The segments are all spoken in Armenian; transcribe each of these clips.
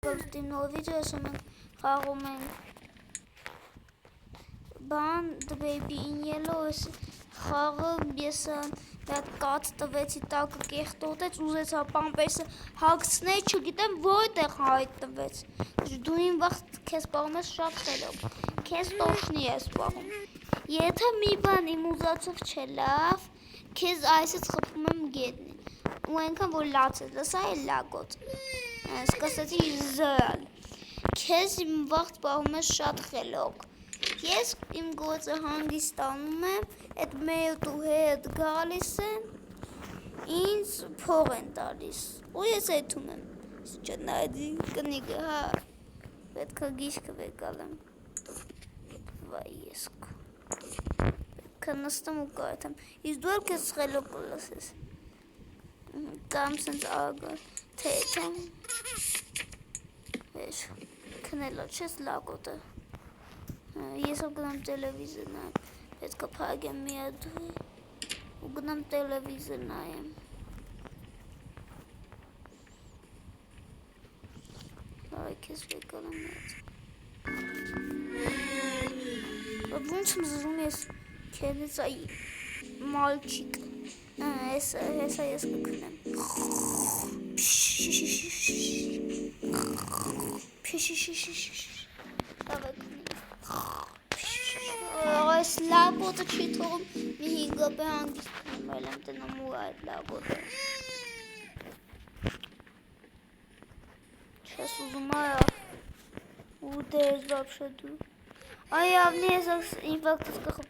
Գլտին նոր վիդեոյը մենք խաղում ենք բան The Baby in Yellow խաղը ես այդ կաթ տվեցի տակը կեղտոտեց ուզեցա պամպերսը հագցնել չգիտեմ որտեղ հայտնվեց դու իմ վաղ քեզ սպառում ես շատ խելոք քեզ տոշնի ես սպառում եթե մի բան իմ ուզածով չէ լավ քեզ այսից խփում եմ գետնին ու այնքան որ լաց է լսա է լագոտ սկսեցի զրալ քեզ իմ վաղ սպառում ես շատ խելոք ես իմ գործը հանգստանում եմ այդ մերտու հետ գալիս են ինձ փող են տալիս ու ես այդում եմ ճնայդի կնիկը հա պետք է գիշկը վեկալեմ վայ ես պետք է նստեմ ու կարդամ իսկ դու էլ քեզ խելոք կլսես կամ սենց ագա թե քնելա չես լագոտը ես գնամ տելևիզոր նայեմ պետք է փակեմ միադուի ու գնամ տելևիզոր նայեմ այ քեզ վեկալեմ ոնց եմ զրում ես քեզ այ մալչիկ հեսա ես կքնեմ այս լագոտը չի թողում մի 5 րոպե հանգիստ քնեմ եմ տնամ ու այդ լագոտը չես ուզում արա ու դες вообще դու այ ավնի ես ինֆակտս կխփ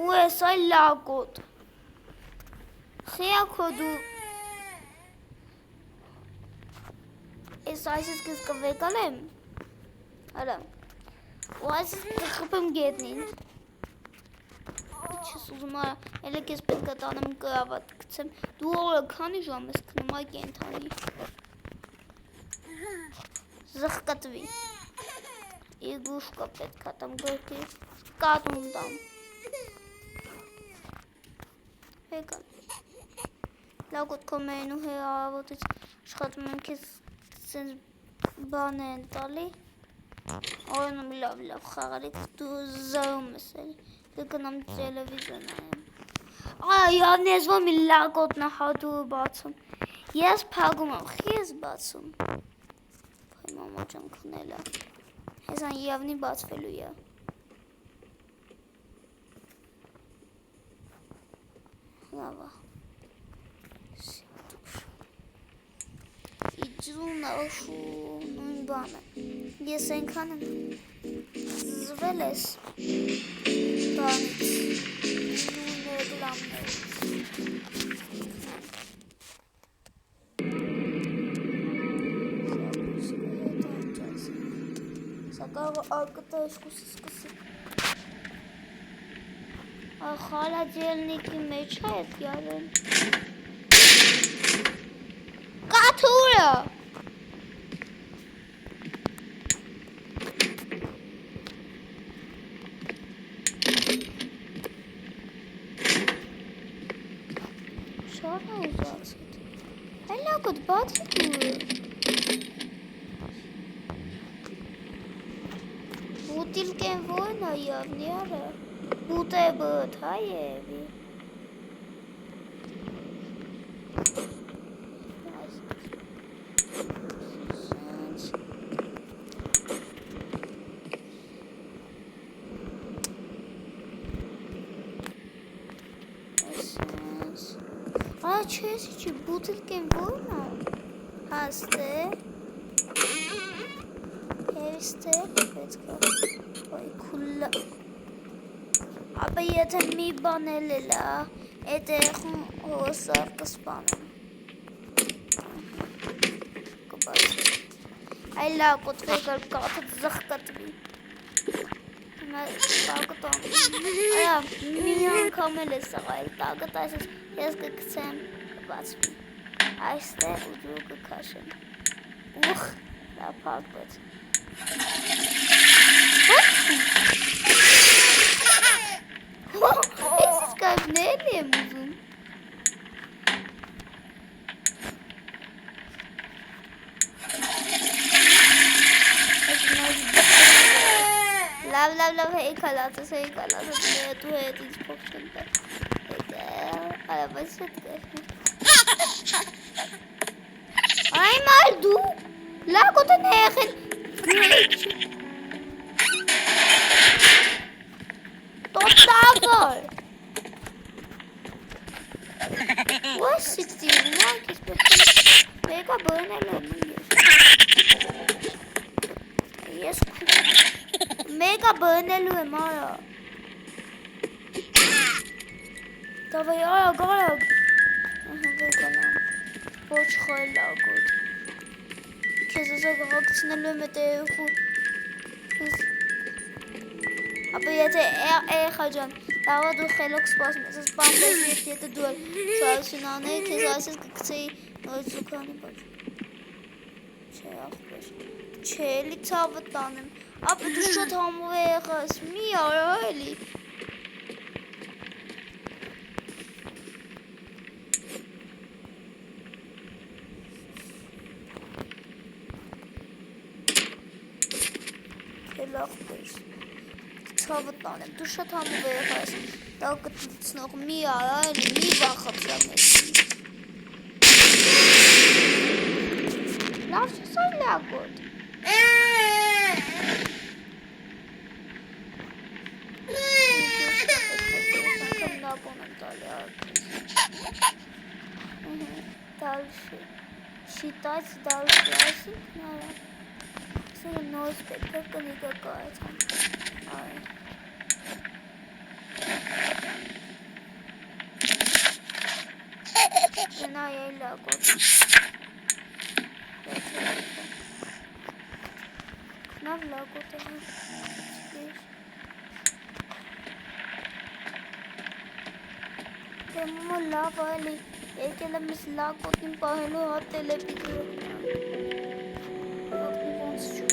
ու ես այ լագոտ խիակո դու ես այսից քեզ կվեկալեմ Արա, ու այսից կխփեմ գետնին չես ուզում արա, էլ է կեզ պետք է տանեմ կրավատ կցեմ դու օրը քանի ժամ ես քնում այ կենթանի զղկտվի իգուշկա պետք է տամ գրքի կատում տամ հեկան լագոտ կոմերին ու հերավոտից շխատում եմ կեզ սենց բան են տալի Օրնում լավ խաղալիք դու զարում ես էլի կգնամ տելևիզոր նայեմ այ անես որ մի լագոտնա հադուրը բացում ես փակում եմ խի ես բացում փայ մամա ջան քնելա հեսան եվնի բացվելու է լավա իջրուն աշու նույն բանը ես այնքան եմ զվել ես բանից նույն էգլամներից սակավ արկտա եսկուսի սկսի խալաջելնիկի մեջ է էտ յարեն կաթուրը Շարնա ուզացիտ Հելակոտ բացի դուրը Բուտիլկեն ոյն է յավնի արը Բուտ է բըտ հայ էվի Չեսի չի բուտիլկեն ոյն է Հաստ է Հերիստ է Պետք է Ոյ քուլլա Ապա եթե մի բան էլ էլա Էտ էխում հոսար կսպանեմ Կբացի Այ լակոտ վեկալ կաթըտ զղկտվի Տակտան Այա մի անգամ էլ է սաղայել տակտ այսս ես կգցեմ կբացվի Այստե ու դու կքաշեմ Ուխ դա պակվեց Ես կայվնել եմ ուզում լավ հեյքալացս դու հետ ինձ փող չեմ տա։ Այո, բայց հետ կերնի։ Այ մալ դու լակոտը նեղեն տոտավոր Ո՞ս սիքտիր, նակ ես պետք մեկա բրնել եմ ես մեկա բրնելու եմ արա Դավայ արագ վեգանամ ոչ խայլ լագոտ Քեզ ասակ հագցնելու եմ էտ երեխու ապա եթե երեխա ջան լավա դու խելոք սպասում ես պամպես եթե դու էլ շարություն անեի քեզ այսպես կգցեի նորից զուգանի բաչ չէ ախպեր չէ էլի ցավը տանեմ ապա դու շատ համով երեխա ես մի արա էլի ախպեր ցավը տանեմ դու շատ համով երեխա ես դա կտցնող մի արա էլի մի վախացրա մեզ լավ չես այլ լագոտ լագոն եմ տալի դալշի շիտած դալշի այսինք նարա սերը նոյս պետք է կնիկը կարեցան այ Գնա եի լագոտ Գնավ լագոտ է Դեմումը լավ այլի եկել եմ ես լագոտին պահելու հատ տելեպիզորը Ոտնի ոնց չու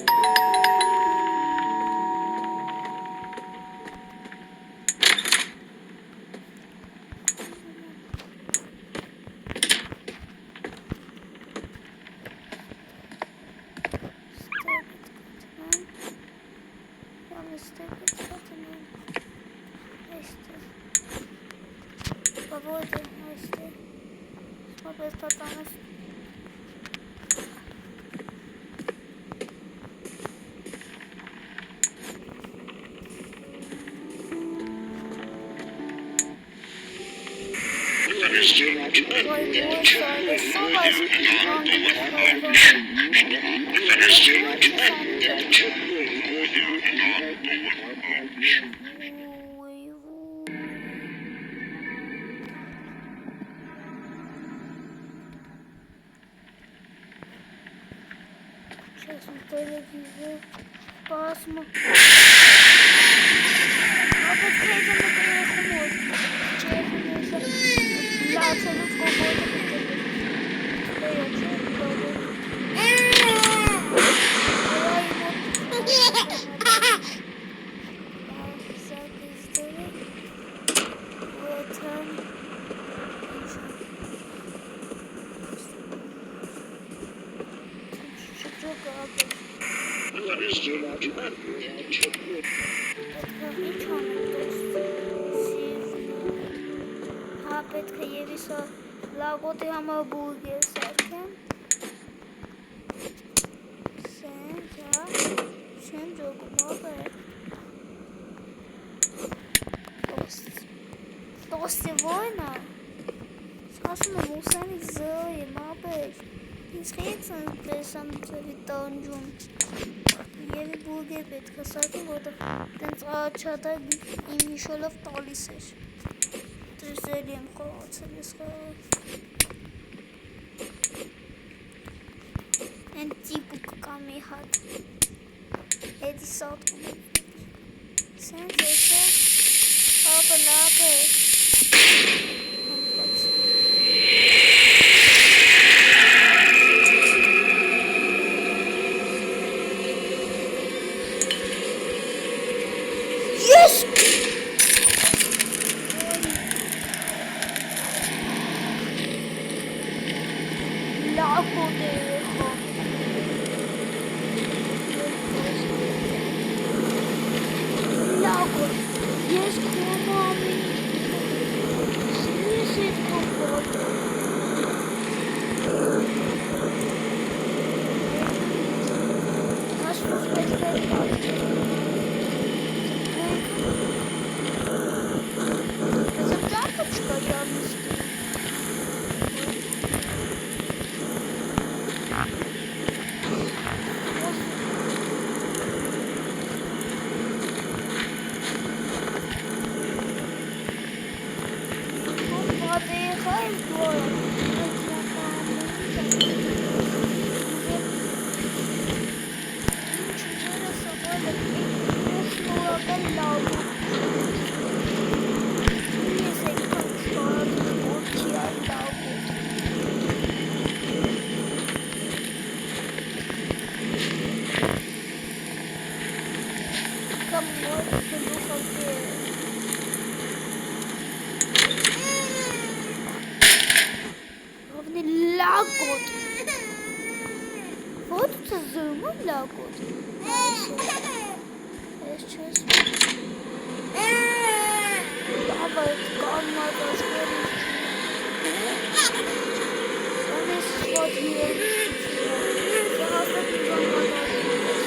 Погода, Настя. Смотри, что там есть. Сейчас на телевизор посмотрим. А подскажите, на телефон. Պետք է եւ իսա լագոտի համար բուրգեր սարքեմ Սեն ջոգումով է Տոստի ոյնա Ասում եմ ուսանի զոյ մաբեր Ինձ խիեց պես ամցովի տանջում Եվի բուրգեր պետք է սարքեմ որտեղ տենց աչատա իմ հիշոլով տալիս էր Ձելի եմ խողացել ես խող Են տիպուկ կա մի հատ Էդի սատվում եմ Սենց էսը Ապը լապ է Yes! լագոտ, ես քոնո ամեն ես էդ կոպոտ Հաշվուս պետք է կատկել Հեսը ծապը չկա յանիստի Լագոտ Ո՞ր ծզում է լագոտ Ես չես Դավա էտ կանմատ աշխարից Անես շոտ երից Սահաստ իվանմատ աշխարից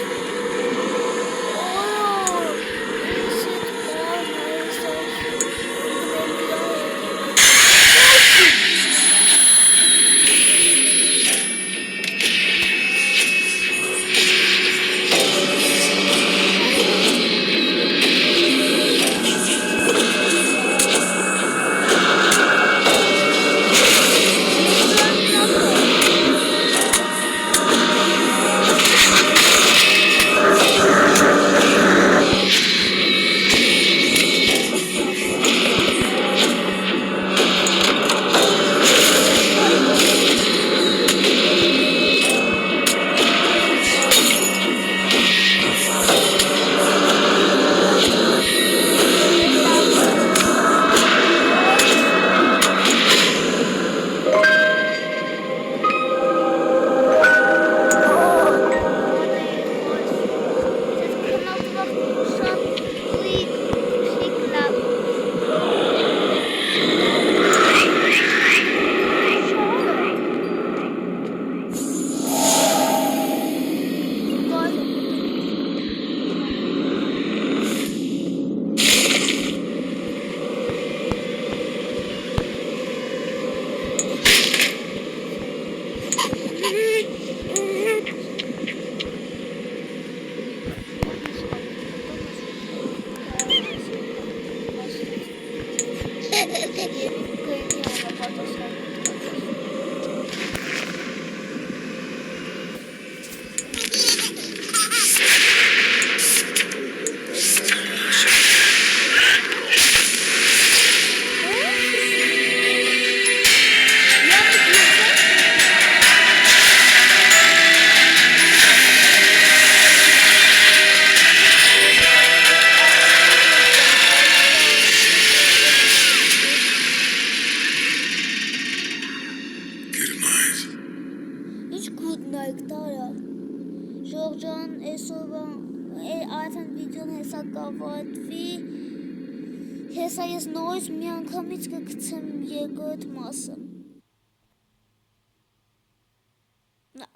Ես էտ կանմ այս Ժողջան, այսօրվա արդեն վիդեոն հեսա կավարտվի, հեսա ես նորից մի անգամից կգցեմ երկրորդ մասը։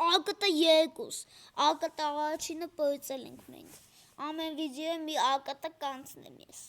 Արկտը երկուս, արկտը առաջինը պրծել ենք մենք, ամեն վիդեոյը մի արկտը կանցնեմ ես։